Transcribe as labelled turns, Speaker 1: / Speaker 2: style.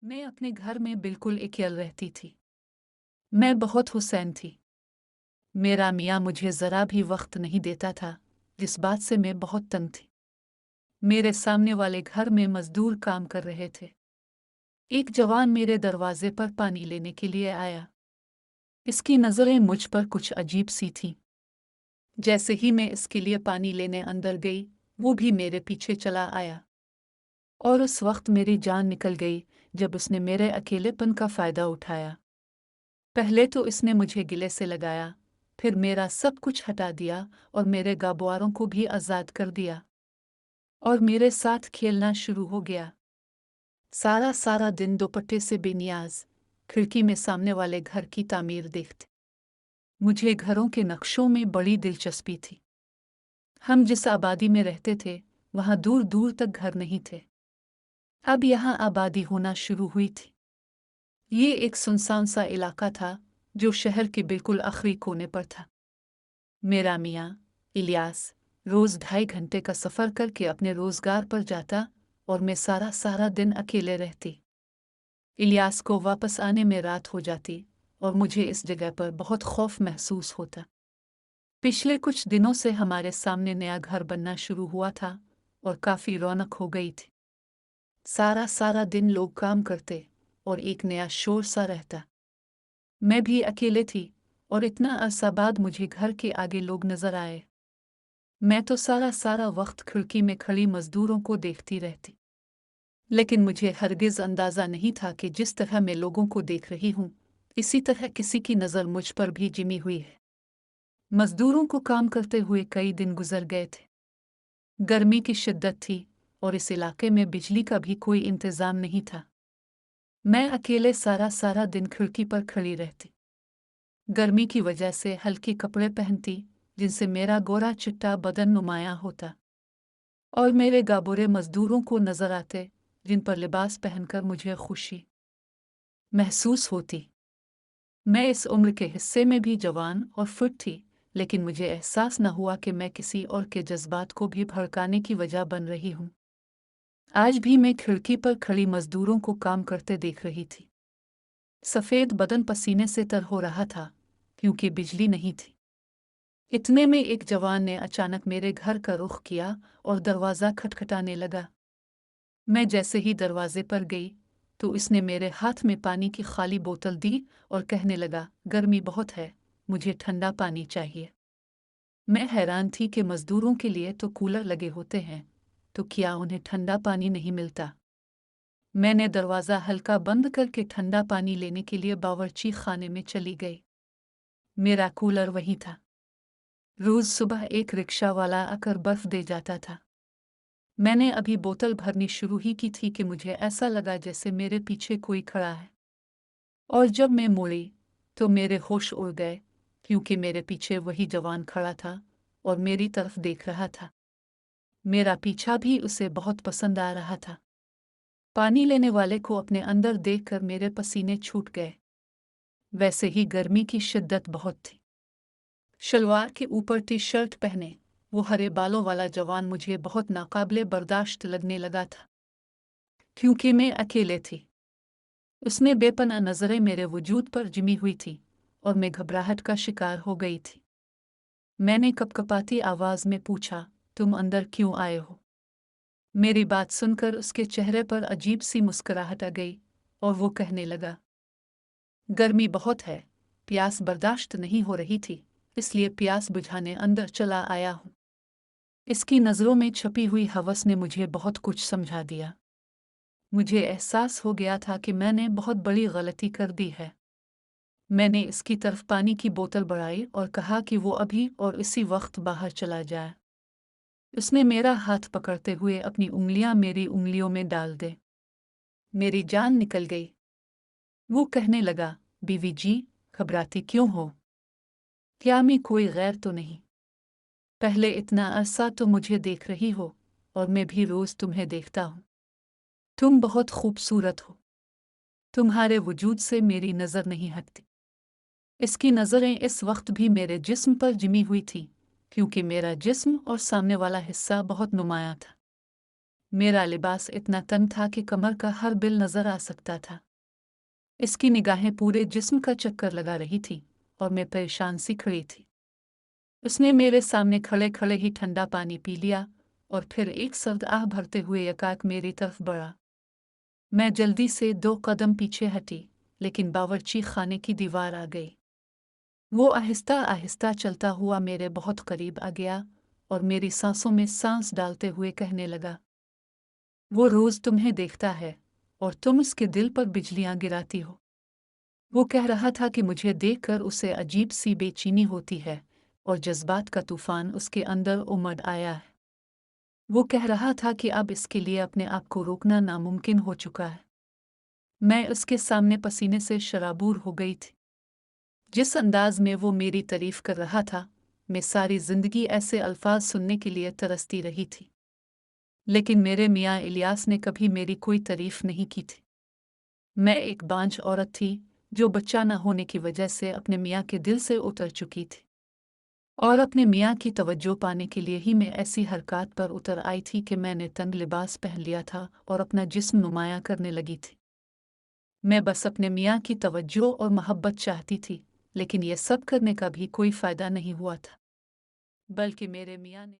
Speaker 1: मैं अपने घर में बिल्कुल अकेले रहती थी। मैं बहुत हुसैन थी। मेरा मियाँ मुझे ज़रा भी वक्त नहीं देता था, जिस बात से मैं बहुत तंग थी। मेरे सामने वाले घर में मजदूर काम कर रहे थे। एक जवान मेरे दरवाजे पर पानी लेने के लिए आया। इसकी नज़रें मुझ पर कुछ अजीब सी थीं। जैसे ही मैं इसके लिए पानी लेने अंदर गई, वो भी मेरे पीछे चला आया। और उस वक्त मेरी जान निकल गई जब उसने मेरे अकेलेपन का फ़ायदा उठाया। पहले तो इसने मुझे गिले से लगाया, फिर मेरा सब कुछ हटा दिया और मेरे गाबुआरों को भी आज़ाद कर दिया और मेरे साथ खेलना शुरू हो गया। सारा सारा दिन दुपट्टे से बेनियाज खिड़की में सामने वाले घर की तामीर देखते। मुझे घरों के नक्शों में बड़ी दिलचस्पी थी। हम जिस आबादी में रहते थे, वहाँ दूर दूर तक घर नहीं थे। अब यहाँ आबादी होना शुरू हुई थी। ये एक सुनसान सा इलाका था, जो शहर के बिल्कुल आखिरी कोने पर था। मेरा मियाँ इलियास रोज 2.5 घंटे का सफर करके अपने रोजगार पर जाता और मैं सारा सारा दिन अकेले रहती। इलियास को वापस आने में रात हो जाती और मुझे इस जगह पर बहुत खौफ महसूस होता। पिछले कुछ दिनों से हमारे सामने नया घर बनना शुरू हुआ था और काफी रौनक हो गई थी। सारा सारा दिन लोग काम करते और एक नया शोर सा रहता। मैं भी अकेले थी और इतना अरसा बाद मुझे घर के आगे लोग नजर आए। मैं तो सारा सारा वक्त खिड़की में खड़ी मजदूरों को देखती रहती, लेकिन मुझे हरगिज अंदाजा नहीं था कि जिस तरह मैं लोगों को देख रही हूँ, इसी तरह किसी की नज़र मुझ पर भी जिमी हुई है। मजदूरों को काम करते हुए कई दिन गुजर गए थे। गर्मी की शिद्दत थी और इस इलाके में बिजली का भी कोई इंतज़ाम नहीं था। मैं अकेले सारा सारा दिन खिड़की पर खड़ी रहती। गर्मी की वजह से हल्के कपड़े पहनती, जिनसे मेरा गोरा चिट्टा बदन नुमायां होता, और मेरे गाबोरे मजदूरों को नजर आते, जिन पर लिबास पहनकर मुझे खुशी महसूस होती। मैं इस उम्र के हिस्से में भी जवान और फिट थी, लेकिन मुझे एहसास न हुआ कि मैं किसी और के जज्बात को भी भड़काने की वजह बन रही हूँ। आज भी मैं खिड़की पर खड़ी मजदूरों को काम करते देख रही थी। सफ़ेद बदन पसीने से तर हो रहा था, क्योंकि बिजली नहीं थी। इतने में एक जवान ने अचानक मेरे घर का रुख किया और दरवाज़ा खटखटाने लगा। मैं जैसे ही दरवाजे पर गई, तो इसने मेरे हाथ में पानी की खाली बोतल दी और कहने लगा, गर्मी बहुत है, मुझे ठंडा पानी चाहिए। मैं हैरान थी कि मजदूरों के लिए तो कूलर लगे होते हैं, तो क्या उन्हें ठंडा पानी नहीं मिलता? मैंने दरवाज़ा हल्का बंद करके ठंडा पानी लेने के लिए बावर्ची खाने में चली गई। मेरा कूलर वहीं था। रोज सुबह एक रिक्शा वाला आकर बर्फ दे जाता था। मैंने अभी बोतल भरनी शुरू ही की थी कि मुझे ऐसा लगा जैसे मेरे पीछे कोई खड़ा है। और जब मैं मुड़ी, तो मेरे होश उड़ गए, क्योंकि मेरे पीछे वही जवान खड़ा था और मेरी तरफ देख रहा था। मेरा पीछा भी उसे बहुत पसंद आ रहा था। पानी लेने वाले को अपने अंदर देखकर मेरे पसीने छूट गए। वैसे ही गर्मी की शिद्दत बहुत थी। शलवार के ऊपर टी शर्ट पहने वो हरे बालों वाला जवान मुझे बहुत नाकाबिले बर्दाश्त लगने लगा था, क्योंकि मैं अकेले थी। उसने बेपनाह नजरें मेरे वजूद पर जिमी हुई थी और मैं घबराहट का शिकार हो गई थी। मैंने कपकपाती आवाज में पूछा, तुम अंदर क्यों आए हो? मेरी बात सुनकर उसके चेहरे पर अजीब सी मुस्कुराहट आ गई और वो कहने लगा, गर्मी बहुत है, प्यास बर्दाश्त नहीं हो रही थी, इसलिए प्यास बुझाने अंदर चला आया हूँ। इसकी नज़रों में छपी हुई हवस ने मुझे बहुत कुछ समझा दिया। मुझे एहसास हो गया था कि मैंने बहुत बड़ी गलती कर दी है। मैंने इसकी तरफ पानी की बोतल बढ़ाई और कहा कि वो अभी और इसी वक्त बाहर चला जाए। उसने मेरा हाथ पकड़ते हुए अपनी उंगलियां मेरी उंगलियों में डाल दे। मेरी जान निकल गई। वो कहने लगा, बीवी जी, घबराती क्यों हो? क्या मैं कोई गैर तो नहीं? पहले इतना अरसा तो मुझे देख रही हो, और मैं भी रोज तुम्हें देखता हूँ। तुम बहुत खूबसूरत हो। तुम्हारे वजूद से मेरी नज़र नहीं हटती। इसकी नज़रें इस वक्त भी मेरे जिस्म पर जिमी हुई थी, क्योंकि मेरा जिस्म और सामने वाला हिस्सा बहुत नुमाया था। मेरा लिबास इतना तंग था कि कमर का हर बिल नजर आ सकता था। इसकी निगाहें पूरे जिस्म का चक्कर लगा रही थी और मैं परेशान सी खड़ी थी। उसने मेरे सामने खड़े खड़े ही ठंडा पानी पी लिया और फिर एक सर्द आह भरते हुए एकाएक मेरी तरफ बढ़ा। मैं जल्दी से 2 कदम पीछे हटी, लेकिन बावर्ची खाने की दीवार आ गई। वो आहिस्ता आहिस्ता चलता हुआ मेरे बहुत करीब आ गया और मेरी सांसों में सांस डालते हुए कहने लगा, वो रोज तुम्हें देखता है और तुम उसके दिल पर बिजलियां गिराती हो। वो कह रहा था कि मुझे देखकर उसे अजीब सी बेचैनी होती है और जज्बात का तूफान उसके अंदर उमड़ आया है। वो कह रहा था कि अब इसके लिए अपने आप को रोकना नामुमकिन हो चुका है। मैं उसके सामने पसीने से शराबूर हो गई थी। जिस अंदाज में वो मेरी तारीफ कर रहा था, मैं सारी जिंदगी ऐसे अल्फाज सुनने के लिए तरसती रही थी। लेकिन मेरे मियाँ इलियास ने कभी मेरी कोई तारीफ नहीं की थी। मैं एक बांझ औरत थी जो बच्चा न होने की वजह से अपने मियाँ के दिल से उतर चुकी थी। और अपने मियाँ की तवज्जो पाने के लिए ही मैं ऐसी हरकत पर उतर आई थी कि मैंने तंग लिबास पहन लिया था और अपना जिस्म नुमायां करने लगी थी। मैं बस अपने मियाँ की तवज्जो और मोहब्बत चाहती थी, लेकिन यह सब करने का भी कोई फ़ायदा नहीं हुआ था। बल्कि मेरे मियाँ ने